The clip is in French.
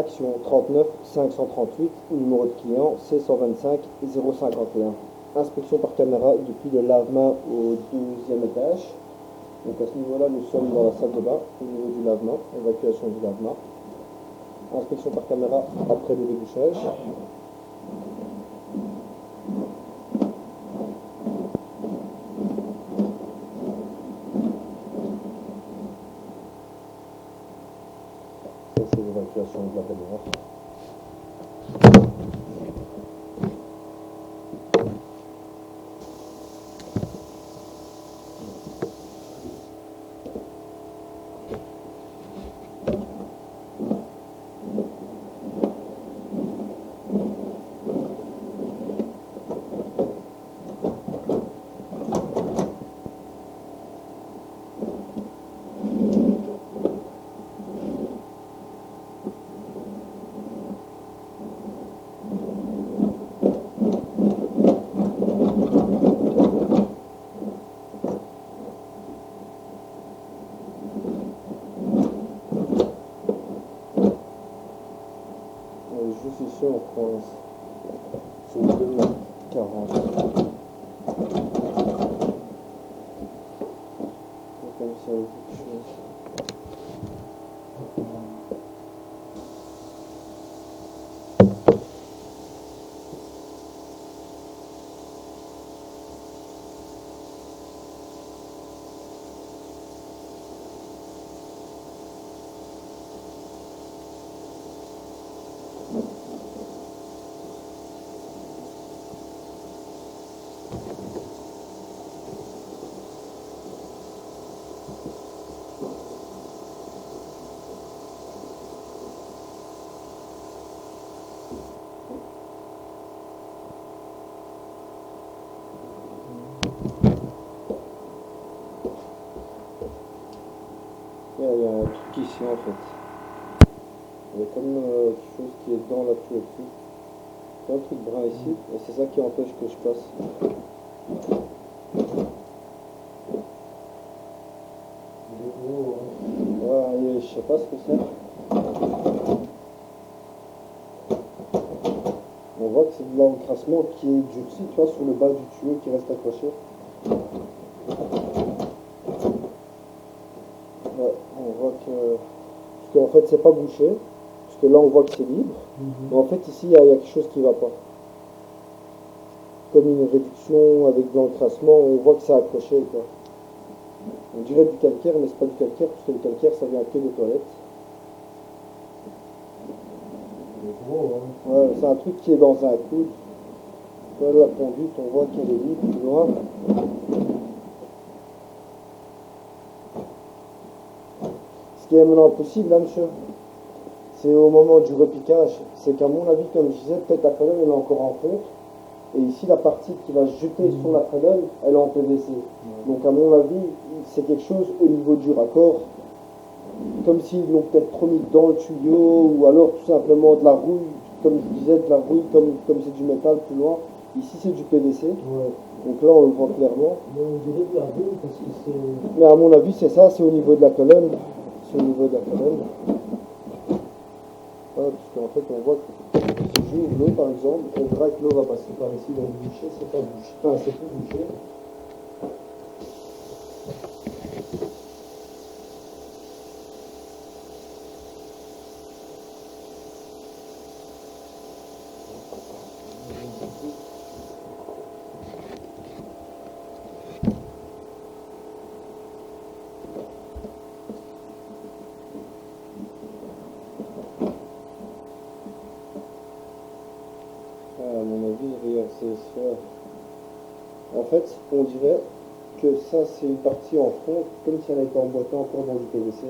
Action 39 538, numéro de client C125 051. Inspection par caméra depuis le lave-main au 12e étage. Donc à ce niveau-là, nous sommes dans la salle de bain, au niveau du lavement, évacuation du lavement. Inspection par caméra après le débouchage. Ça c'est l'évacuation de la baignoire. Juste ici on coince sur 2,40 m. Comme ça, quelque chose. Il y a un truc ici en fait. Il y a comme quelque chose qui est dans la tuyauterie. Il y a un truc brun ici, et c'est ça qui empêche que je passe. Ouais, je sais pas ce que c'est. On voit que c'est de l'encrassement qui est durci, tu vois, sur le bas du tuyau qui reste accroché. Ouais, on voit que... Parce qu'en fait, c'est pas bouché. Parce que là, on voit que c'est libre. Mais en fait, ici, il y a quelque chose qui va pas. Comme une réduction avec de l'encrassement, on voit que c'est accroché, quoi. On dirait du calcaire, mais c'est pas du calcaire, parce que le calcaire, ça vient que des toilettes. Ouais, c'est un truc qui est dans un coude. Là, la conduite, on voit qu'elle est libre, plus loin. Ce qui est maintenant possible, là, monsieur, c'est au moment du repiquage. C'est qu'à mon avis, comme je disais, peut-être la colonne, elle est encore en fonte. Et ici, la partie qui va se jeter sur la colonne, elle est en PVC. Donc, à mon avis, c'est quelque chose au niveau du raccord. Comme s'ils l'ont peut-être trop mis dans le tuyau, ou alors tout simplement de la rouille, comme je disais, de la rouille, comme c'est du métal plus loin. Ici, c'est du PVC. Ouais. Donc là, on le voit clairement. Mais on dirait de la rouille parce que c'est... Mais à mon avis, c'est ça, c'est au niveau de la colonne. C'est au niveau de la colonne. Ouais, parce qu'en fait, on voit que si j'ouvre l'eau, par exemple, on verra que l'eau va passer par ici. Donc bouché, c'est pas bouché. Enfin, c'est plus bouché. À mon avis, regarde, c'est ça. En fait, on dirait que ça, c'est une partie en fond, comme si elle était emboîtée encore dans du PVC.